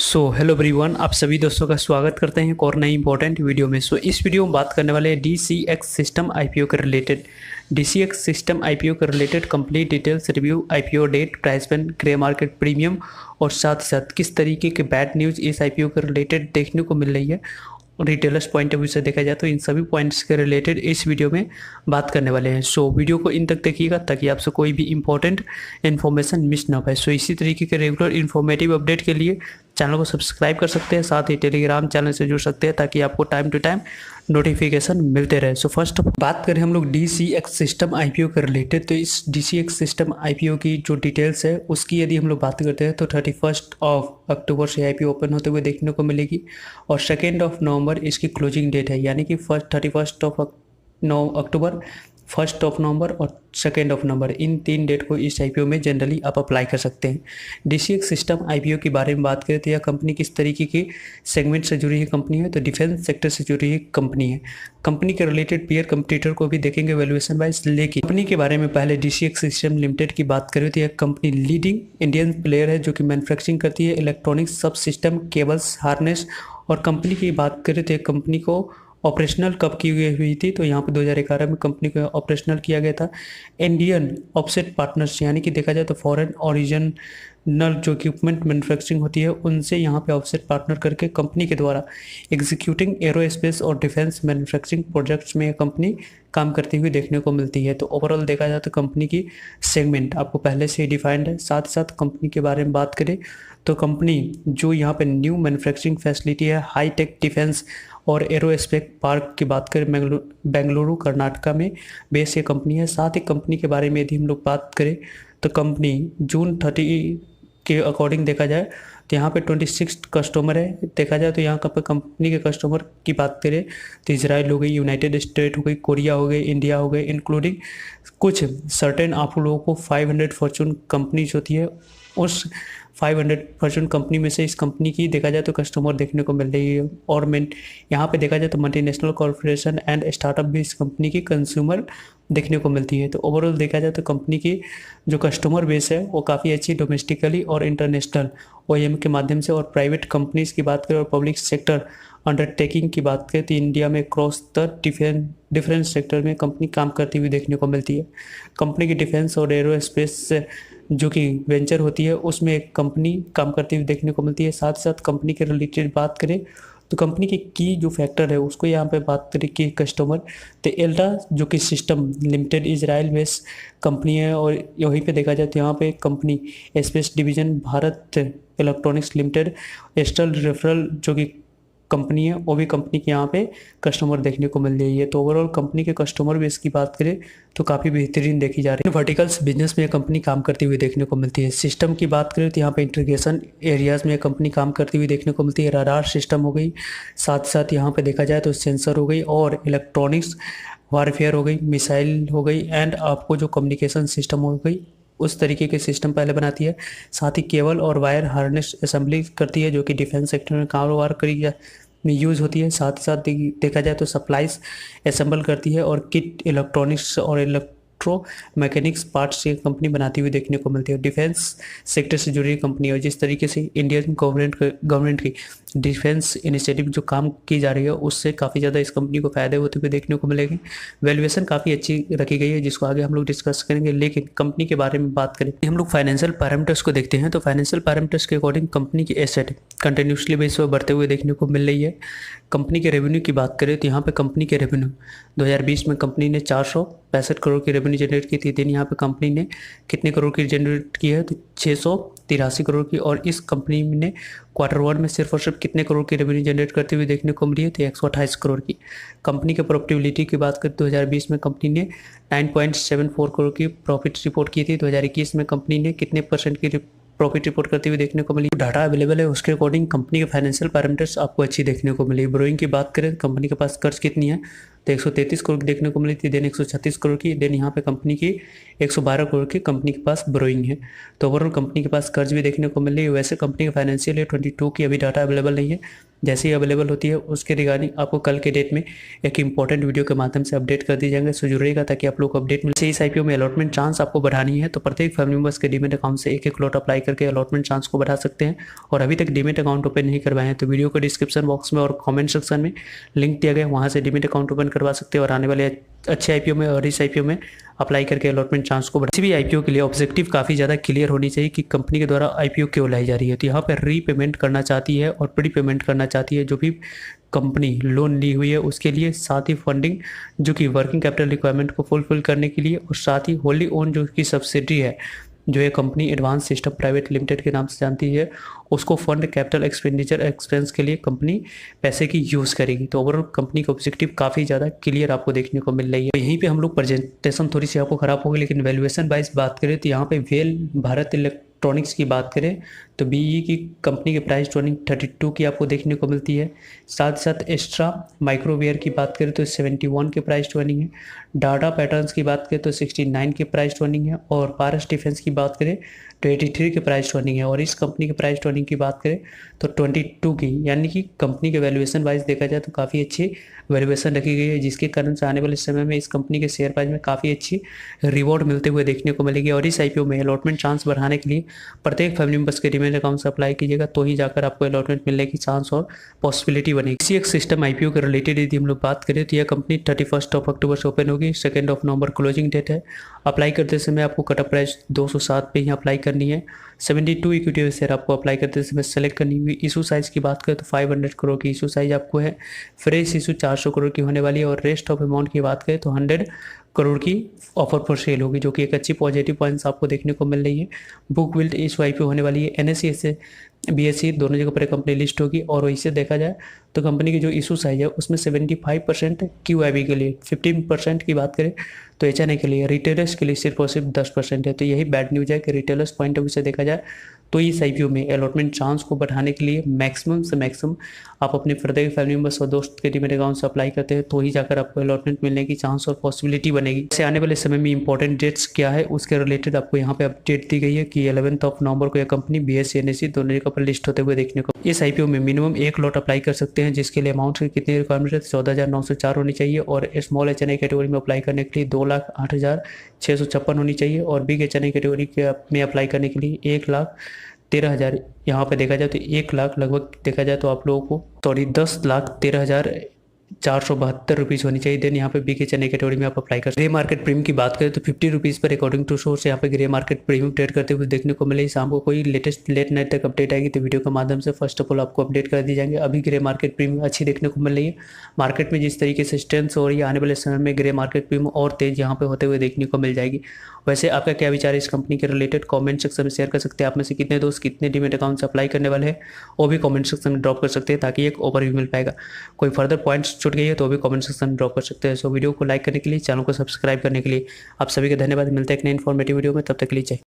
Hello everyone, आप सभी दोस्तों का स्वागत करते हैं एक और नई इंपॉर्टेंट वीडियो में। इस वीडियो में बात करने वाले हैं DCX सिस्टम आईपीओ के रिलेटेड। DCX सिस्टम आईपीओ के related complete details, review, IPO date, price band, grey market premium और साथ ही साथ किस तरीके के बैड न्यूज़ इस आईपीओ के रिलेटेड देखने को मिल रही है और रिटेलर्स पॉइंट ऑफ व्यू से देखा जाए तो इन सभी पॉइंट्स के रिलेटेड इस वीडियो में बात करने वाले हैं। वीडियो को इन तक देखिएगा ताकि आपसे कोई भी इंपॉर्टेंट इन्फॉर्मेशन मिस ना पाए। इसी तरीके के रेगुलर इन्फॉर्मेटिव अपडेट के लिए चैनल को सब्सक्राइब कर सकते हैं, साथ ही टेलीग्राम चैनल से जुड़ सकते हैं ताकि आपको टाइम टू टाइम नोटिफिकेशन मिलते रहे। फर्स्ट बात करें हम लोग DCX सिस्टम आईपीओ के रिलेटेड, तो इस DCX सिस्टम आईपीओ की जो डिटेल्स है उसकी यदि हम लोग बात करते हैं तो 31 अक्टूबर से आईपीओ ओपन होते हुए देखने को मिलेगी और 2 नवंबर इसकी क्लोजिंग डेट है, यानी कि 31 अक्टूबर, 1 नवंबर और 2 नवंबर, इन 3 डेट को इस आईपीओ में जनरली आप अप्लाई कर सकते हैं। DCX सिस्टम आईपीओ के बारे में बात करें तो यह कंपनी किस तरीके की सेगमेंट से जुड़ी हुई कंपनी है, तो डिफेंस सेक्टर से जुड़ी हुई कंपनी है। कंपनी के रिलेटेड पीयर कंपटीटर को भी देखेंगे वैल्यूएशन वाइज, लेकिन कंपनी के बारे में पहले DCX सिस्टम लिमिटेड की बात करें तो यह कंपनी लीडिंग इंडियन प्लेयर है जो कि मैन्युफैक्चरिंग करती है इलेक्ट्रॉनिक सब सिस्टम, केबल्स, हार्नेस। और कंपनी की बात करें तो यह कंपनी को ऑपरेशनल कब की हुई थी, तो यहाँ पे 2011 में कंपनी को ऑपरेशनल किया गया था। इंडियन ऑफसेट पार्टनर्स, यानी कि देखा जाए तो फॉरेन ओरिजिनल जो इक्विपमेंट मैन्युफैक्चरिंग होती है उनसे यहाँ पे ऑफसेट पार्टनर करके कंपनी के द्वारा एग्जीक्यूटिंग एरोस्पेस और डिफेंस मैन्युफैक्चरिंग प्रोजेक्ट्स में कंपनी काम करती हुई देखने को मिलती है। तो ओवरऑल देखा जाए तो कंपनी की सेगमेंट आपको पहले से ही डिफाइंड है। साथ ही साथ कंपनी के बारे में बात करें तो कंपनी जो यहाँ पे न्यू मैन्युफैक्चरिंग फैसिलिटी है, हाई टेक डिफेंस और एरोस्पेस पार्क की बात करें बेंगलुरु कर्नाटका में बेस ये कंपनी है। साथ ही कंपनी के बारे में यदि हम लोग बात करें तो कंपनी जून 30 के अकॉर्डिंग देखा जाए तो यहाँ पे 26 कस्टमर है। देखा जाए तो यहाँ पे कंपनी के कस्टमर की बात करें तो इजराइल हो गई, यूनाइटेड स्टेट हो गई, कोरिया हो गई, इंडिया हो गई, इंक्लूडिंग कुछ सर्टेन आप लोगों को 500 फॉर्चून कंपनीज होती है, उस 500 फॉर्चून कंपनी में से इस कंपनी की देखा जाए तो कस्टमर देखने को मिल रही है। और यहाँ पे देखा जाए तो मल्टीनेशनल कॉर्पोरेशन एंड स्टार्टअप भी इस कंपनी की कंज्यूमर देखने को मिलती है। तो ओवरऑल देखा जाए तो कंपनी की जो कस्टमर बेस है वो काफ़ी अच्छी डोमेस्टिकली और इंटरनेशनल OEM के माध्यम से, और प्राइवेट कंपनीज की बात करें और पब्लिक सेक्टर अंडरटेकिंग की बात करें तो इंडिया में क्रॉस द डिफेंस सेक्टर में कंपनी काम करती हुई देखने को मिलती है। कंपनी की डिफेंस और एरोस्पेस जो कि वेंचर होती है उसमें एक कंपनी काम करती हुई देखने को मिलती है। साथ ही साथ कंपनी के रिलेटेड बात करें तो कंपनी की जो फैक्टर है उसको यहाँ पे बात करें कि कस्टमर तो एल्टा जो कि system limited Israel based company है, और यहीं पे देखा जाए तो यहाँ पे company space division Bharat electronics limited, astral referral जो कि कंपनी है वो भी कंपनी के यहाँ पे कस्टमर देखने को मिल रही है। तो ओवरऑल कंपनी के कस्टमर बेस की बात करें तो काफ़ी बेहतरीन देखी जा रही है। वर्टिकल्स बिजनेस में कंपनी काम करती हुई देखने को मिलती है। सिस्टम की बात करें तो यहाँ पे इंटीग्रेशन एरियाज़ में कंपनी काम करती हुई देखने को मिलती है। रडार सिस्टम हो गई, साथ साथ यहाँ पे देखा जाए तो सेंसर हो गई और इलेक्ट्रॉनिक्स वारफेयर हो गई, मिसाइल हो गई एंड आपको जो कम्युनिकेशन सिस्टम हो गई उस तरीके के सिस्टम पहले बनाती है। साथ ही केबल और वायर हार्नेस असेंबली करती है जो कि डिफेंस सेक्टर में कारोबार में यूज़ होती है। साथ ही साथ देखा जाए तो सप्लाईज असेंबल करती है और किट इलेक्ट्रॉनिक्स और इलेक्ट्रो मैकेनिक्स पार्ट्स ये कंपनी बनाती हुई देखने को मिलती है। डिफेंस सेक्टर से जुड़ी कंपनी है और जिस तरीके से इंडियन गवर्नमेंट की डिफेंस इनिशिएटिव जो काम की जा रही है उससे काफ़ी ज़्यादा इस कंपनी को फायदे होते हुए देखने को मिलेंगे। वैल्यूएशन काफ़ी अच्छी रखी गई है जिसको आगे हम लोग डिस्कस करेंगे। लेकिन कंपनी के बारे में बात करें हम लोग फाइनेंशियल पैरामीटर्स को देखते हैं तो फाइनेंशियल पैरामीटर्स के अकॉर्डिंग कंपनी की एसेट कंटिन्यूसली बेस पर बढ़ते हुए देखने को मिल रही है। कंपनी के रेवेन्यू की बात करें तो यहाँ पे कंपनी के रेवेन्यू 2020 में कंपनी ने 465 करोड़ की रेवेन्यू जनरेट की थी। दिन यहाँ पे कंपनी ने कितने करोड़ की जनरेट की है तो 683 करोड़ की, और इस कंपनी ने Q1 में सिर्फ और सिर्फ कितने करोड़ की रेवेन्यू जनरेट करते हुए देखने को मिली है तो 128 करोड़ की। कंपनी के प्रॉफिटेबिलिटी की बात करें 2020 में कंपनी ने 9.74 करोड़ की प्रॉफिट रिपोर्ट की थी। 2021 में कंपनी ने कितने % की प्रॉफिट रिपोर्ट करते हुए देखने को मिली। डाटा अवेलेबल है उसके अकॉर्डिंग कंपनी के फाइनेंशियल पैरामीटर्स आपको अच्छी देखने को मिली। बोरोइंग की बात करें कंपनी के पास कर्ज कितनी है तो 133 करोड़ की देखने को मिली थी, देन 136 करोड़ की, देन यहाँ पे कंपनी की 112 करोड़ की कंपनी के पास बोरोइंग है। तो ओवरऑल कंपनी के पास कर्ज भी देखने को मिल रही है। वैसे कंपनी का फाइनेंशियल ईयर 22 की अभी डाटा अवेलेबल नहीं है, जैसे ही अवेलेबल होती है उसके रिगार्डिंग आपको कल के डेट में एक इंपॉर्टेंट वीडियो के माध्यम से अपडेट कर दी जाएंगे। सो जुड़ेगा ताकि आप लोग को अपडेट मिले। इस आईपीओ में अलॉटमेंट चांस आपको बढ़ानी है तो प्रत्येक फैमिली मेंबर्स के डीमेट अकाउंट से एक लॉट अप्लाई करके अलॉटमेंट चांस को बढ़ा सकते हैं। और अभी तक डीमेट अकाउंट ओपन नहीं करवाए हैं तो वीडियो को डिस्क्रिप्शन बॉक्स में और कमेंट सेक्शन में लिंक दिया गया है, वहाँ से डीमेट अकाउंट ओपन करवा सकते हैं और आने वाले अच्छे आईपीओ में और इस आईपीओ में अप्लाई करके अलॉटमेंट चांस को बढ़ा। किसी भी आईपीओ के लिए ऑब्जेक्टिव काफ़ी ज़्यादा क्लियर होनी चाहिए कि कंपनी के द्वारा आईपीओ क्यों लाई जा रही है। तो यहाँ पर रीपेमेंट करना चाहती है और प्री पेमेंट करना चाहती है जो भी कंपनी लोन ली हुई है उसके लिए, साथ ही फंडिंग जो कि वर्किंग कैपिटल रिक्वायरमेंट को फुलफिल करने के लिए, और साथ ही होली ओन जो कि सब्सिडी है जो ये company advance system private limited के नाम से जानती है, उसको फंड कैपिटल एक्सपेंडिचर एक्सपेंस के लिए कंपनी पैसे की यूज़ करेगी। तो ओवरऑल कंपनी का ऑब्जेक्टिव काफ़ी ज़्यादा क्लियर आपको देखने को मिल रही है। तो यहीं पे हम लोग प्रेजेंटेशन थोड़ी सी आपको ख़राब होगी, लेकिन वैल्यूएशन वाइज बात करें तो यहाँ पे वेल भारत इलेक्ट्रॉनिक्स की बात करें तो बीई की कंपनी की प्राइस 32 की आपको देखने को मिलती है। साथ ही साथ एक्स्ट्रा माइक्रोवेयर की बात करें तो 71 के प्राइस ट्रेनिंग है। डाटा पैटर्न्स की बात करें तो 69 के प्राइस ट्रेनिंग है। और पारस डिफेंस की बात करें तो 83 के प्राइस ट्रेनिंग है। और इस कंपनी के प्राइस ट्रेनिंग की बात करें तो 22 की, यानी कि कंपनी के वैल्यूएशन वाइज देखा जाए तो काफ़ी अच्छी वैल्यूएशन रखी गई है, जिसके कारण से आने वाले समय में इस कंपनी के शेयर प्राइस में काफ़ी अच्छी रिवॉर्ड मिलते हुए देखने को मिलेगी। और इस आईपीओ में अलॉटमेंट चांस बढ़ाने के लिए प्रत्येक फैमिली मेंबर्स के डीमैट अकाउंट से अप्लाई कीजिएगा, तो ही जाकर आपको अलॉटमेंट मिलने की चांस और पॉसिबिलिटी बनेगी। इसी एक सिस्टम आईपीओ के रिलेटेड यदि हम लोग बात करें तो यह कंपनी 31 अक्टूबर से ओपन होगी, 2 नवंबर क्लोजिंग डेट है। अप्लाई करते समय आपको कट ऑफ प्राइस 207 पे ही अप्लाई करनी है। 72 इक्विटी शेयर आपको अप्लाई करते समय सेलेक्ट करनी हुई। इशू साइज़ की बात करें तो 500 करोड़ की इशू साइज आपको है। फ्रेश इशू 400 करोड़ की होने वाली है। और रेस्ट ऑफ अमाउंट की बात करें तो 100 करोड़ की ऑफर फॉर सेल होगी, जो कि एक अच्छी पॉजिटिव पॉइंट्स आपको देखने को मिल रही है। बुक बिल्ड इशू आईपीओ होने वाली है। एनएससी से बीएससी दोनों जगह पर कंपनी लिस्ट होगी। और वैसे देखा जाए तो कंपनी की जो इशू साइज है उसमें 75% क्यूआईबी के लिए, 15% की बात करें तो एचएनआई के लिए, रिटेलर्स के लिए सिर्फ और सिर्फ 10% है। तो यही बैड न्यूज़ है कि रिटेलर्स पॉइंट ऑफ व्यू से देखा जाए तो इस आईपीओ में अलॉटमेंट चांस को बढ़ाने के लिए मैक्सिमम से मैक्सिमम आप अपने प्रत्येक फैमिली मेंबर्स और दोस्त के डीमैट अकाउंट से अप्लाई करते हैं, तो ही जाकर आपको अलॉटमेंट मिलने की चांस और पॉसिबिलिटी बनेगी। जैसे आने वाले समय में इंपॉर्टेंट डेट्स क्या है उसके रिलेटेड आपको यहाँ पे अपडेट दी गई है कि 11 नवंबर को यह कंपनी बीएससी एनएससी दोनों जगह पर लिस्ट होते हुए देखने को। इस आईपीओ में मिनिमम एक लॉट अप्लाई कर सकते हैं, जिसके लिए अमाउंट की कितनी रिक्वायरमेंट है 14,904 होनी चाहिए। और स्मॉल एचएनआई कैटेगरी में अप्लाई करने के लिए 2,08,656 होनी चाहिए। और बिग एचएनआई कैटेगरी में अप्लाई करने के लिए 1,13,000 यहाँ पे देखा जाए तो 1 लाख लगभग देखा जाए तो आप लोगों को 10,13,472 रुपीज़ होनी चाहिए। देन यहाँ पे बीके चेन्नई कैटेगरी में आप अप्लाई कर। ग्रे मार्केट प्रीमियम की बात करें तो 50 रुपीज़ पर अकॉर्डिंग टू सोर्स यहाँ पे ग्रे मार्केट प्रीमियम ट्रेड करते हुए देखने को मिले। शाम को कोई लेट नाइट तक अपडेट आएगी तो वीडियो के माध्यम से फर्स्ट ऑफ ऑल आपको अपडेट कर दी जाएंगे। अभी ग्रे मार्केट प्रीमियम अच्छी देखने को मिल रही है। मार्केट में जिस तरीके से स्ट्रेंथ हो रही है, आने वाले समय में ग्रे मार्केट प्रीमियम और तेज यहाँ पे होते हुए देखने को मिल जाएगी। वैसे आपका क्या विचार है इस कंपनी के रिलेटेड, कमेंट सेक्शन में शेयर कर सकते हैं। आप में से कितने दोस्त कितने डीमैट अकाउंट से अप्लाई करने वाले हैं वो भी कमेंट सेक्शन में ड्रॉप कर सकते हैं, ताकि एक ओवरव्यू मिल पाएगा। कोई फर्दर पॉइंट्स छूट गई है तो भी कमेंट सेक्शन में ड्रॉप कर सकते हैं। सो वीडियो को लाइक करने के लिए, चैनल को सब्सक्राइब करने के लिए आप सभी का धन्यवाद। मिलते हैं एक नई इन्फॉर्मेटिव वीडियो में, तब तक के लिए जय।